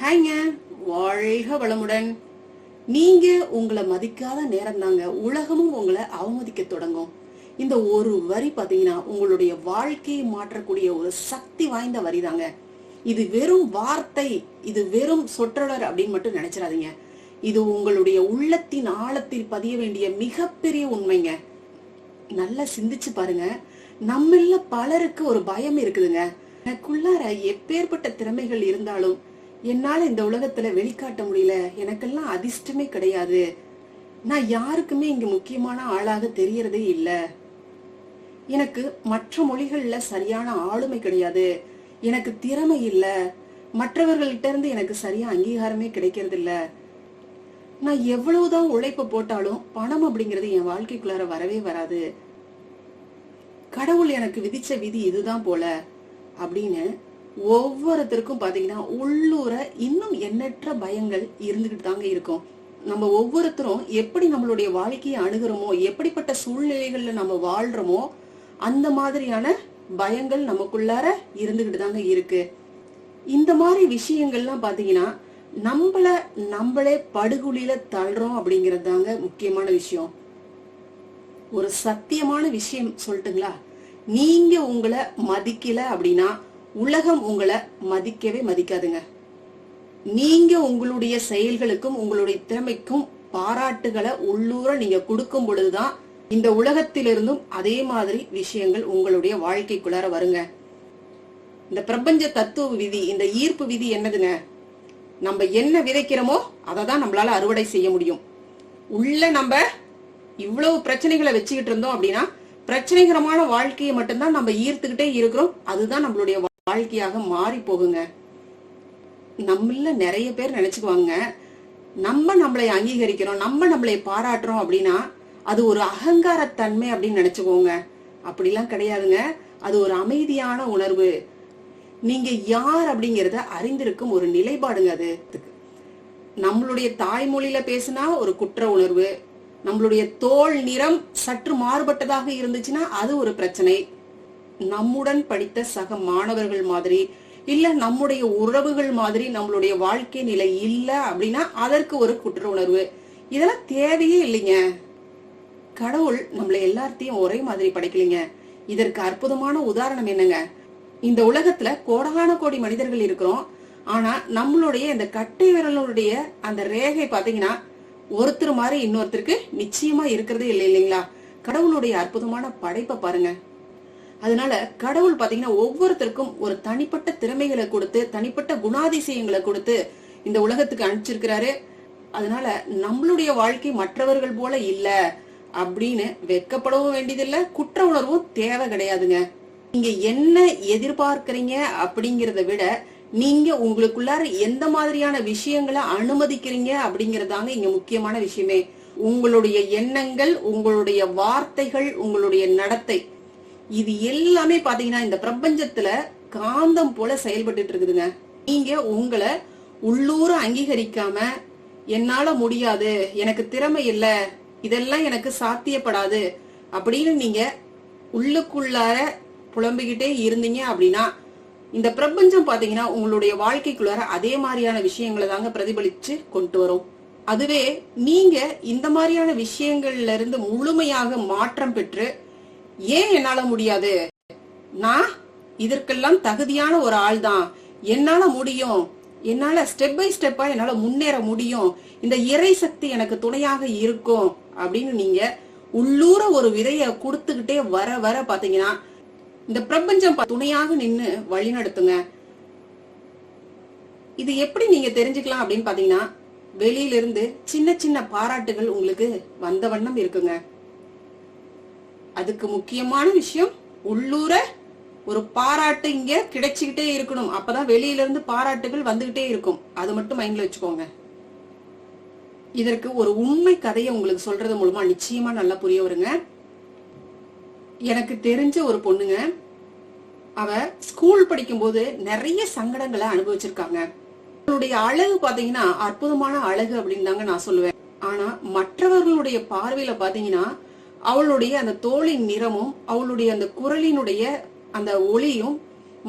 ஹாய்ங்க, வாழ்க வளமுடன். நீங்க உங்களை மதிக்காத நேரம் தாங்க உலகமும் உங்களை அவமதிக்க தொடங்கும். இந்த ஒரு வரி பாத்தீங்கன்னா உங்களுடைய வாழ்க்கையை மாற்றக்கூடிய ஒரு சக்தி வாய்ந்த வரி தாங்க. இது வெறும் வார்த்தை, இது வெறும் சொற்றொடர் அப்படின்னு மட்டும் நினைச்சிடாதீங்க. இது உங்களுடைய உள்ளத்தின் ஆழத்தில் பதிய வேண்டிய மிகப்பெரிய உண்மைங்க. நல்லா சிந்திச்சு பாருங்க. நம்மள பலருக்கு ஒரு பயம் இருக்குதுங்க. எனக்குள்ளார எப்பேற்பட்ட திறமைகள் இருந்தாலும் என்னால இந்த உலகத்துல வெளிக்காட்ட முடியல, எனக்கெல்லாம் அதிர்ஷ்டமே கிடையாது, நான் யாருக்குமே இங்க முக்கியமான ஆளாக தெரியறதே இல்ல, எனக்கு மற்ற மொழிகள்ல சரியான ஆளுமை கிடையாது, எனக்கு திறமை இல்ல, மற்றவர்கள்ட்ட இருந்து எனக்கு சரியா அங்கீகாரமே கிடைக்கிறது இல்ல, நான் எவ்வளவுதான் உழைப்பு போட்டாலும் பணம் அப்படிங்கிறது என் வாழ்க்கைக்குள்ளார வரவே வராது, கடவுள் எனக்கு விதிச்ச விதி இதுதான் போல அப்படின்னு ஒவ்வொருத்தருக்கும் பாத்தீங்கன்னா உள்ளூர இன்னும் எண்ணற்ற பயங்கள் இருந்துகிட்டு தாங்க இருக்கும். நம்ம ஒவ்வொருத்தரும் எப்படி நம்மளுடைய வாழ்க்கையை அணுகிறோமோ, எப்படிப்பட்ட சூழ்நிலைகள்ல நம்ம வாழ்றோமோ அந்த மாதிரியான பயங்கள் நமக்குள்ளார இருந்துகிட்டு தாங்க இருக்கு. இந்த மாதிரி விஷயங்கள்லாம் பாத்தீங்கன்னா நம்மளே படுகொலியில தள்ளுறோம் அப்படிங்கிறது தாங்க முக்கியமான விஷயம். ஒரு சத்தியமான விஷயம் சொல்லட்டுங்களா? நீங்க உங்களை மதிக்கல அப்படின்னா உலகம் உங்களை மதிக்கவே மதிக்காதுங்க. நீங்க உங்களுடைய செயல்களுக்கும் உங்களுடைய திறமைக்கும் பாராட்டுகளை உள்ளூர நீங்க கொடுக்கும் பொழுதுதான் இந்த உலகத்திலிருந்தும் அதே மாதிரி விஷயங்கள் உங்களுடைய வாழ்க்கைக்குள்ளார வருங்க. இந்த பிரபஞ்ச தத்துவ விதி, இந்த ஈர்ப்பு விதி என்னதுங்க? நம்ம என்ன விதைக்கிறோமோ அதை தான் நம்மளால அறுவடை செய்ய முடியும். உள்ள நம்ம இவ்வளவு பிரச்சனைகளை வச்சுக்கிட்டு இருந்தோம் அப்படின்னா பிரச்சனைகரமான வாழ்க்கையை மட்டும்தான் நம்ம ஈர்த்துக்கிட்டே இருக்கிறோம். அதுதான் நம்மளுடைய வாழ்க்கையாக மாறி போகுங்க. நம்மள நிறைய பேர் நினைச்சுக்குவாங்க, நம்மளை அங்கீகரிக்கிறோம், நம்மளை பாராட்டுறோம் அப்படின்னா அது ஒரு அகங்காரத்தன்மை அப்படின்னு நினைச்சுக்கோங்க. அப்படிலாம் கிடையாதுங்க. அது ஒரு அமைதியான உணர்வு. நீங்க யார் அப்படிங்கறத அறிந்திருக்கும் ஒரு நிலைப்பாடுங்க அது. நம்மளுடைய தாய்மொழியில பேசினா ஒரு குற்ற உணர்வு, நம்மளுடைய தோல் நிறம் சற்று மாறுபட்டதாக இருந்துச்சுன்னா அது ஒரு பிரச்சனை, நம்முடன் படித்த சக மாணவர்கள் மாதிரி இல்ல நம்முடைய உறவுகள் மாதிரி நம்மளுடைய வாழ்க்கை நிலை இல்ல அப்படின்னா அதற்கு ஒரு குற்ற உணர்வு. இதெல்லாம் தேவையே இல்லைங்க. கடவுள் நம்மளை எல்லாத்தையும் ஒரே மாதிரி படைக்கலைங்க. இதற்கு அற்புதமான உதாரணம் என்னங்க? இந்த உலகத்துல கோடான கோடி மனிதர்கள் இருக்கிறோம். ஆனா நம்மளுடைய இந்த கட்டை விரலுடைய அந்த ரேகை பாத்தீங்கன்னா ஒருத்தர் மாதிரி இன்னொருத்தருக்கு நிச்சயமா இருக்கிறதே இல்லை இல்லைங்களா? கடவுளுடைய அற்புதமான படைப்பை பாருங்க. அதனால கடவுள் பாத்தீங்கன்னா ஒவ்வொருத்தருக்கும் ஒரு தனிப்பட்ட திறமைகளை கொடுத்து தனிப்பட்ட குணாதிசயங்களை கொடுத்து இந்த உலகத்துக்கு அனுப்பிச்சிருக்கிறாரு. அதனால நம்மளுடைய வாழ்க்கை மற்றவர்கள் போல இல்ல அப்படின்னு வெட்கப்படவும் வேண்டியதில்லை, குற்ற உணர்வும் தேவை கிடையாதுங்க. நீங்க என்ன எதிர்பார்க்கறீங்க அப்படிங்கறத விட நீங்க உங்களுக்குள்ளார எந்த மாதிரியான விஷயங்களை அனுமதிக்கிறீங்க அப்படிங்கறதாங்க இங்க முக்கியமான விஷயமே. உங்களுடைய எண்ணங்கள், உங்களுடைய வார்த்தைகள், உங்களுடைய நடத்தை, இது எல்லாமே பாத்தீங்கன்னா இந்த பிரபஞ்சத்துல காந்தம் போல செயல்பட்டு இருக்குதுங்க. நீங்க உங்களை உள்ளூர அங்கீகரிக்காம என்னால முடியாது, எனக்கு திறமை இல்ல, இதெல்லாம் எனக்கு சாத்தியப்படாது அப்படின்னு நீங்க உள்ளுக்குள்ளார புலம்பிக்கிட்டே இருந்தீங்க அப்படின்னா இந்த பிரபஞ்சம் பாத்தீங்கன்னா உங்களுடைய வாழ்க்கைக்குள்ளார அதே மாதிரியான விஷயங்களை தாங்க பிரதிபலிச்சு கொண்டு வரும். அதுவே நீங்க இந்த மாதிரியான விஷயங்கள்ல இருந்து முழுமையாக மாற்றம் பெற்று ஏன் என்னால முடியாது, நான் இதற்கெல்லாம் தகுதியான ஒரு ஆள் தான், என்னால முடியும், என்னால ஸ்டெப் பை ஸ்டெப்பா என்னால முன்னேற முடியும், இந்த இறை சக்தி எனக்கு துணையாக இருக்கும் அப்படின்னு நீங்க உள்ளூர ஒரு விதைய கொடுத்துக்கிட்டே வர வர பாத்தீங்கன்னா இந்த பிரபஞ்சம் துணையாக நின்னு வழி நடத்துங்க. இது எப்படி நீங்க தெரிஞ்சுக்கலாம் அப்படின்னு பாத்தீங்கன்னா வெளியில இருந்து சின்ன சின்ன பாராட்டுகள் உங்களுக்கு வந்த வண்ணம் இருக்குங்க. அதுக்கு முக்கியமான விஷயம் உள்ளூர ஒரு பாராட்டு இங்க கிடைச்சுக்கிட்டே இருக்கணும். அப்பதான் வெளியில இருந்து பாராட்டுகள் வந்துகிட்டே இருக்கும். அது மட்டும் மைண்ட்ல வச்சுக்கோங்க. இதற்கு ஒரு உண்மை கதையை உங்களுக்கு சொல்றது மூலமா நிச்சயமா நல்லா புரிய வருங்க. எனக்கு தெரிஞ்ச ஒரு பொண்ணுங்க, அவ ஸ்கூல் படிக்கும் போது நிறைய சங்கடங்களை அனுபவிச்சிருக்காங்க. அவளுடைய அழகு பாத்தீங்கன்னா அற்புதமான அழகு அப்படின்னு தாங்க நான் சொல்லுவேன். ஆனா மற்றவர்களுடைய பார்வையில பாத்தீங்கன்னா அவளுடைய அந்த தோளின் நிறமும் அவளுடைய அந்த குரலினுடைய அந்த ஒளியும்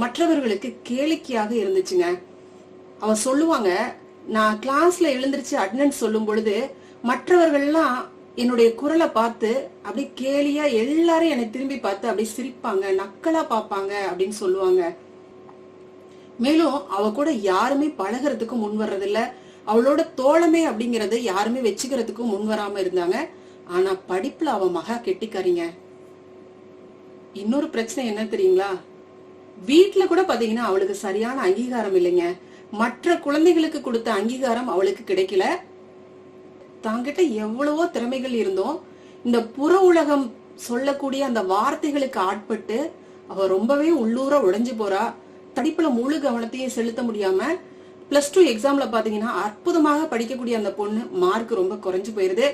மற்றவர்களுக்கு கேளிக்கையாக இருந்துச்சுங்க. அவ சொல்லுவாங்க, நான் கிளாஸ்ல எழுந்திருச்சு அட்டெண்டன்ஸ் சொல்லும் பொழுது மற்றவர்கள்லாம் என்னுடைய குரலை பார்த்து அப்படி கேலியா எல்லாரும் என்னை திரும்பி பார்த்து அப்படி சிரிப்பாங்க, நக்கலா பார்ப்பாங்க அப்படின்னு சொல்லுவாங்க. மேலும் அவ கூட யாருமே பழகிறதுக்கு முன் வர்றதில்ல, அவளோட தோழமை அப்படிங்கறது யாருமே வச்சுக்கிறதுக்கும் முன் வராம இருந்தாங்க. ஆனா படிப்புல அவ மகா கெட்டிக்காரிங்க. இன்னொரு பிரச்சனை என்ன தெரியுங்களா? வீட்டுல கூட பாத்தீங்கன்னா அவளுக்கு சரியான அங்கீகாரம் இல்லைங்க. மற்ற குழந்தைகளுக்கு கொடுத்த அங்கீகாரம் அவளுக்கு கிடைக்கல. தாங்கிட்ட எவ்வளவோ திறமைகள் இருந்தோம், இந்த புற உலகம் சொல்லக்கூடிய அந்த வார்த்தைகளுக்கு ஆட்பட்டு அவ ரொம்பவே உள்ளூர உடைஞ்சு போறா. படிப்புல முழு கவனத்தையும் செலுத்த முடியாம +2 எக்ஸாம்ல பாத்தீங்கன்னா அற்புதமாக படிக்கக்கூடிய அந்த பொண்ணு மார்க் ரொம்ப குறைஞ்சு போயிருது.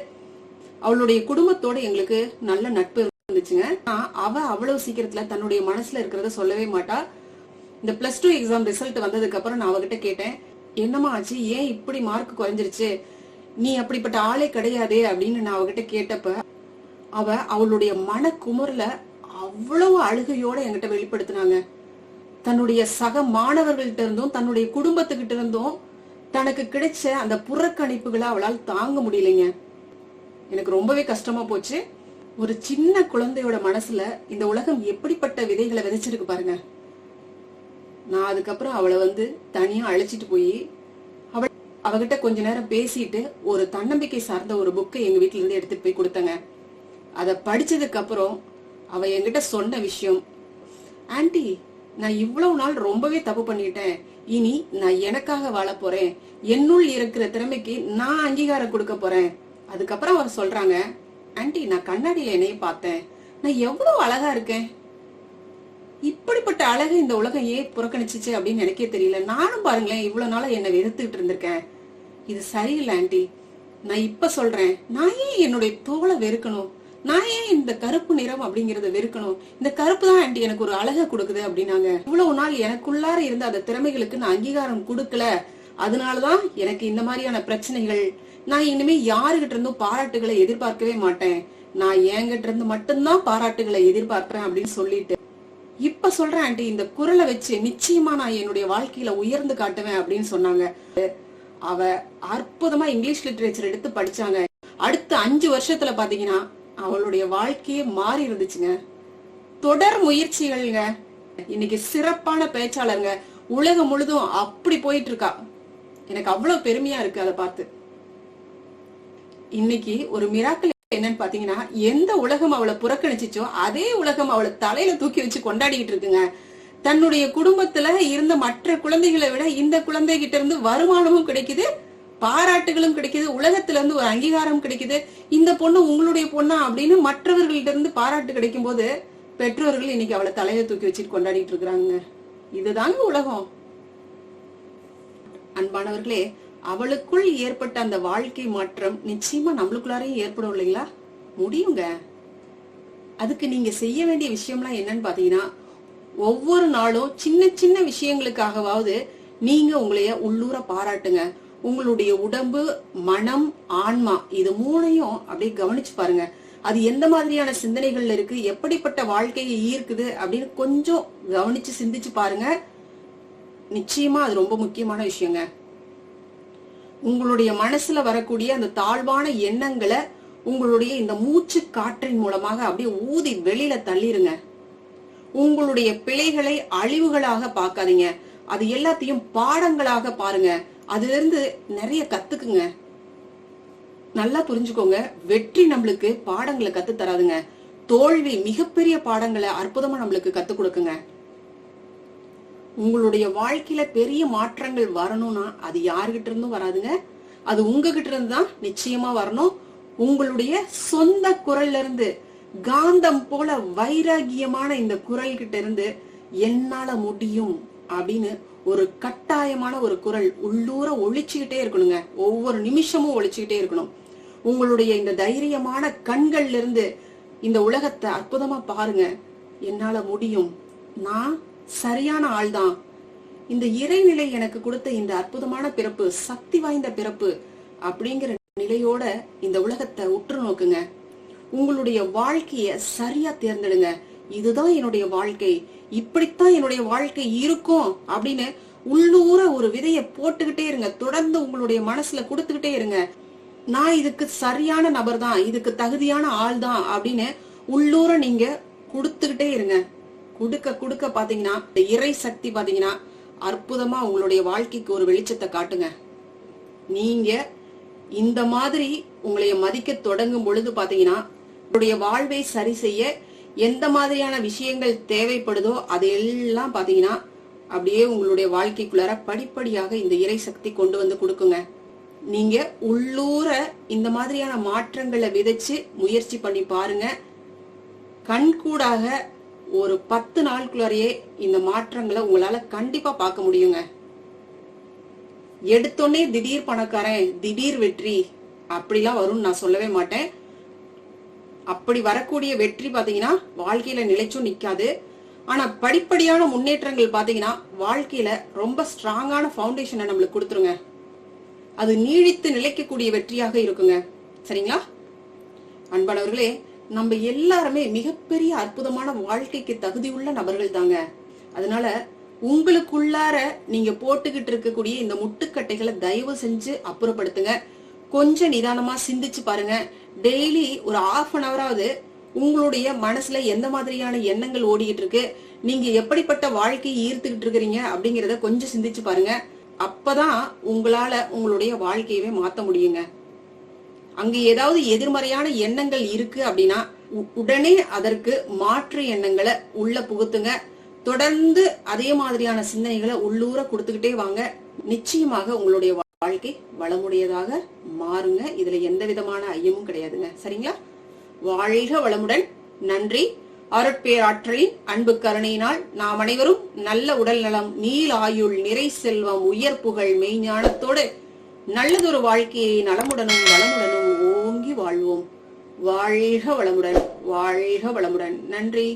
அவளுடைய குடும்பத்தோட எங்களுக்கு நல்ல நட்பு இருந்துச்சுங்க. அவ அவ்வளவு சீக்கிரத்துல தன்னுடைய மனசுல இருக்கிறத சொல்லவே மாட்டா. இந்த +2 எக்ஸாம் ரிசல்ட் வந்ததுக்கு அப்புறம் நான் அவகிட்ட கேட்டேன், என்னமா ஆச்சு, ஏன் இப்படி மார்க் குறைஞ்சிருச்சு, நீ அப்படிப்பட்ட ஆளே கிடையாதே அப்படின்னு நான் அவகிட்ட கேட்டப்ப அவளுடைய மன குமுறல அவ்வளவு அழுகையோட என்கிட்ட வெளிப்படுத்தினாங்க. தன்னுடைய சக மாணவர்கள்ட்ட இருந்தும் தன்னுடைய குடும்பத்துக்கிட்ட இருந்தும் தனக்கு கிடைச்ச அந்த புறக்கணிப்புகளை அவளால் தாங்க முடியலைங்க. எனக்கு ரொம்பவே கஷ்டமா போச்சு. ஒரு சின்ன குழந்தையோட மனசுல இந்த உலகம் எப்படிப்பட்ட விதைகளை விதைச்சிருக்கு பாருங்க. நான் அதுக்கப்புறம் அவளை தனியா அழைச்சிட்டு போய் அவகிட்ட கொஞ்ச நேரம் பேசிட்டு ஒரு தன்னம்பிக்கை சார்ந்த ஒரு புக்கை எங்க வீட்டுல இருந்து எடுத்துட்டு போய் கொடுத்தங்க. அதை படிச்சதுக்கு அப்புறம் அவ என்கிட்ட சொன்ன விஷயம், ஆன்டி நான் இவ்வளவு நாள் ரொம்பவே தப்பு பண்ணிட்டேன், இனி நான் எனக்காக வாழ போறேன், என்னுள் இருக்கிற திறமைக்கு நான் அங்கீகாரம் கொடுக்க போறேன். அதுக்கப்புறம் அவர் சொல்றாங்க, ஆன்டி நான் கண்ணாடியில என்னைய பார்த்தேன், நான் எவ்வளவு அழகா இருக்கேன், இப்படிப்பட்ட அழகு இந்த உலகம் ஏன் புறக்கணிச்சிச்சு அப்படின்னு எனக்கே தெரியல. நானும் பாருங்களேன் இவ்வளவு நாள என்ன வெறுத்துட்டு இருந்திருக்கேன், இது சரியில்லை ஆன்டி. நான் இப்ப சொல்றேன், நான் ஏன் என்னுடைய தோலை வெறுக்கணும், நான் ஏன் இந்த கருப்பு நிறம் அப்படிங்கறத வெறுக்கணும், இந்த கருப்பு தான் ஆன்டி எனக்கு ஒரு அழகை கொடுக்குது அப்படின்னாங்க. இவ்வளவு நாள் எனக்குள்ளார இருந்த அந்த திறமைகளுக்கு நான் அங்கீகாரம் கொடுக்கல, அதனாலதான் எனக்கு இந்த மாதிரியான பிரச்சனைகள். நான் இனிமே யாருகிட்ட இருந்தும் பாராட்டுகளை எதிர்பார்க்கவே மாட்டேன், நான் என்கிட்ட இருந்து மட்டும்தான் பாராட்டுகளை எதிர்பார்ப்பேன் அப்படின்னு சொல்லிட்டு இப்ப சொல்றேன் ஆண்டி, இந்த குரலை வச்சு நிச்சயமா நான் என்னுடைய வாழ்க்கையில உயர்ந்து காட்டுவேன் அப்படின்னு சொன்னாங்க. அவ அற்புதமா இங்கிலீஷ் லிட்டரேச்சர் எடுத்து படிச்சாங்க. அடுத்த 5 வருஷத்துல பாத்தீங்கன்னா அவளுடைய வாழ்க்கையே மாறி இருந்துச்சுங்க. தொடர் முயற்சிகள்ங்க, இன்னைக்கு சிறப்பான பேச்சாளருங்க, உலகம் முழுதும் அப்படி போயிட்டு இருக்கா. எனக்கு அவ்வளவு பெருமையா இருக்கு அதை பார்த்து. இன்னைக்கு ஒரு மிராக்கிள் என்னன்னு பாத்தீங்கன்னா, எந்த உலகம் அவளை புறக்கணிச்சிச்சோ அதே உலகம் அவளை தலையில தூக்கி வச்சு கொண்டாடிட்டு இருக்குங்க. தன்னுடைய குடும்பத்துல இருந்த மற்ற குழந்தைகளை விட இந்த குழந்தை கிட்ட இருந்து வருமானமும் கிடைக்குது, பாராட்டுகளும் கிடைக்குது, உலகத்துல இருந்து ஒரு அங்கீகாரம் கிடைக்குது. இந்த பொண்ணு உங்களுடைய பொண்ணா அப்படின்னு மற்றவர்கள்ட்ட இருந்து பாராட்டு கிடைக்கும் போது பெற்றோர்கள் இன்னைக்கு அவளை தலையில தூக்கி வச்சுட்டு கொண்டாடிட்டு இருக்கிறாங்க. இதுதாங்க உலகம். அன்பானவர்களே, அவளுக்குள் ஏற்பட்ட அந்த வாழ்க்கை மாற்றம் நிச்சயமா நம்மளுக்குள்ளாரையும் ஏற்படும் இல்லைங்களா? முடியுங்க. அதுக்கு நீங்க செய்ய வேண்டிய விஷயம்லாம் என்னன்னு பாத்தீங்கன்னா, ஒவ்வொரு நாளும் சின்ன சின்ன விஷயங்களுக்காகவாவது நீங்க உங்களைய உள்ளூர பாராட்டுங்க. உங்களுடைய உடம்பு, மனம், ஆன்மா இது 3ஐயும் அப்படியே கவனிச்சு பாருங்க. அது எந்த மாதிரியான சிந்தனைகள்ல இருக்கு, எப்படிப்பட்ட வாழ்க்கையை ஈர்க்குது அப்படின்னு கொஞ்சம் கவனிச்சு சிந்திச்சு பாருங்க. நிச்சயமா அது ரொம்ப முக்கியமான விஷயங்க. உங்களுடைய மனசுல வரக்கூடிய அந்த தாழ்வான எண்ணங்களை உங்களுடைய இந்த மூச்சு காற்றின் மூலமாக அப்படியே ஊதி வெளியில தள்ளிருங்க. உங்களுடைய பிழைகளை அழிவுகளாக பார்க்காதீங்க, அது எல்லாத்தையும் பாடங்களாக பாருங்க. அதுல இருந்து நிறைய கத்துக்குங்க. நல்லா புரிஞ்சுக்கோங்க, வெற்றி நம்மளுக்கு பாடங்களை கத்து தராதுங்க, தோல்வி மிகப்பெரிய பாடங்களை அற்புதமா நம்மளுக்கு கத்து கொடுக்குங்க. உங்களுடைய வாழ்க்கையில பெரிய மாற்றங்கள் வரணும்னா அது யாருகிட்ட இருந்தும் வராதுங்க, அது உங்ககிட்ட இருந்து தான் நிச்சயமா வரணும். உங்களுடைய சொந்த குரல்ல இருந்து, காந்தம் போல வைராகியமான இந்த குரல் கிட்ட இருந்து என்னால முடியும் அப்படின்னு ஒரு கட்டாயமான ஒரு குரல் உள்ளூர ஒழிச்சுக்கிட்டே இருக்கணுங்க. ஒவ்வொரு நிமிஷமும் ஒழிச்சுக்கிட்டே இருக்கணும். உங்களுடைய இந்த தைரியமான கண்கள்ல இருந்து இந்த உலகத்தை அற்புதமா பாருங்க. என்னால முடியும், நான் சரியான ஆள்தான், இந்த இறைநிலை எனக்கு கொடுத்த இந்த அற்புதமான பிறப்பு சக்தி வாய்ந்த பிறப்பு அப்படிங்கிற நிலையோட இந்த உலகத்தை உற்று நோக்குங்க. உங்களுடைய வாழ்க்கைய சரியா தேர்ந்தெடுங்க. இதுதான் என்னுடைய வாழ்க்கை, இப்படித்தான் என்னுடைய வாழ்க்கை இருக்கும் அப்படின்னு உள்ளூர ஒரு விதைய போட்டுக்கிட்டே இருங்க. தொடர்ந்து உங்களுடைய மனசுல கொடுத்துக்கிட்டே இருங்க. நான் இதுக்கு சரியான நபர் தான், இதுக்கு தகுதியான ஆள் தான் அப்படின்னு உள்ளூர நீங்க கொடுத்துக்கிட்டே இருங்க. கொடுக்க கொடுக்க பாத்தீங்கன்னா இந்த இறை சக்தி பாத்தீங்கன்னா அற்புதமா உங்களுடைய வாழ்க்கைக்கு ஒரு வெளிச்சத்தை காட்டுங்க. நீங்க இந்த மாதிரி உங்களைய மதிக்க தொடங்கும் பொழுது பாத்தீங்கன்னா உங்களுடைய வாழ்வை சரி செய்ய எந்த மாதிரியான விஷயங்கள் தேவைப்படுதோ அதையெல்லாம் பாத்தீங்கன்னா அப்படியே உங்களுடைய வாழ்க்கைக்குள்ளார படிப்படியாக இந்த இறை சக்தி கொண்டு வந்து கொடுக்குங்க. நீங்க உள்ளூர இந்த மாதிரியான மாற்றங்களை விதைச்சு முயற்சி பண்ணி பாருங்க. கண்கூடாக ஒரு 10 நாளுக்குள்ளாரையே இந்த மாற்றங்களை உங்களால கண்டிப்பா பார்க்க முடியுங்க. எடுத்தோடனே திடீர் பணக்காரன், திடீர் வெற்றி அப்படிலாம் வரும்னு நான் சொல்லவே மாட்டேன். அப்படி வரக்கூடிய வெற்றி பாத்தீங்கன்னா வாழ்க்கையில நிலைச்சும் நிக்காது. ஆனா படிப்படியான முன்னேற்றங்கள் பாத்தீங்கன்னா வாழ்க்கையில ரொம்ப ஸ்ட்ராங்கான பவுண்டேஷனை நம்மளுக்கு கொடுத்துருங்க. அது நீடித்து நிலைக்கக்கூடிய வெற்றியாக இருக்குங்க. சரிங்களா அன்பானவர்களே, நம்ம எல்லாருமே மிகப்பெரிய அற்புதமான வாழ்க்கைக்கு தகுதி உள்ள நபர்கள் தாங்க. அதனால உங்களுக்குள்ளார நீங்க போட்டுக்கிட்டு இருக்கக்கூடிய இந்த முட்டுக்கட்டைகளை தயவு செஞ்சு அப்புறப்படுத்துங்க. கொஞ்சம் நிதானமா சிந்திச்சு பாருங்க. டெய்லி ஒரு 1/2 hour உங்களுடைய மனசுல எந்த மாதிரியான எண்ணங்கள் ஓடிக்கிட்டு இருக்கு, நீங்க எப்படிப்பட்ட வாழ்க்கையை ஈர்த்துக்கிட்டு இருக்கிறீங்க அப்படிங்கறத கொஞ்சம் சிந்திச்சு பாருங்க. அப்பதான் உங்களால உங்களுடைய வாழ்க்கையவே மாத்த முடியுங்க. அங்க ஏதாவது எதிர்மறையான எண்ணங்கள் இருக்கு அப்படின்னா உடனே அதற்கு மாற்று எண்ணங்களை உள்ள புகுத்துங்க. தொடர்ந்து அதே மாதிரியான சிந்தனைகளை உள்ளூர கொடுத்துக்கிட்டே வாங்க. நிச்சயமாக உங்களுடைய வாழ்க்கை வளமுடையதாக மாறுங்க. இதுல எந்த விதமான ஐயமும் கிடையாதுங்க. சரிங்களா? வாழ்க வளமுடன். நன்றி. அருட்பேராற்றலின் அன்பு கருணையினால் நாம் அனைவரும் நல்ல உடல் நலம், நீள் ஆயுள், நிறை செல்வம், உயர் புகழ், மெய்ஞானத்தோடு நல்லதொரு வாழ்க்கையை நலமுடனும் வளமுடனும் ஓங்கி வாழ்வோம். வாழ்க வளமுடன். வாழ்க வளமுடன். நன்றி.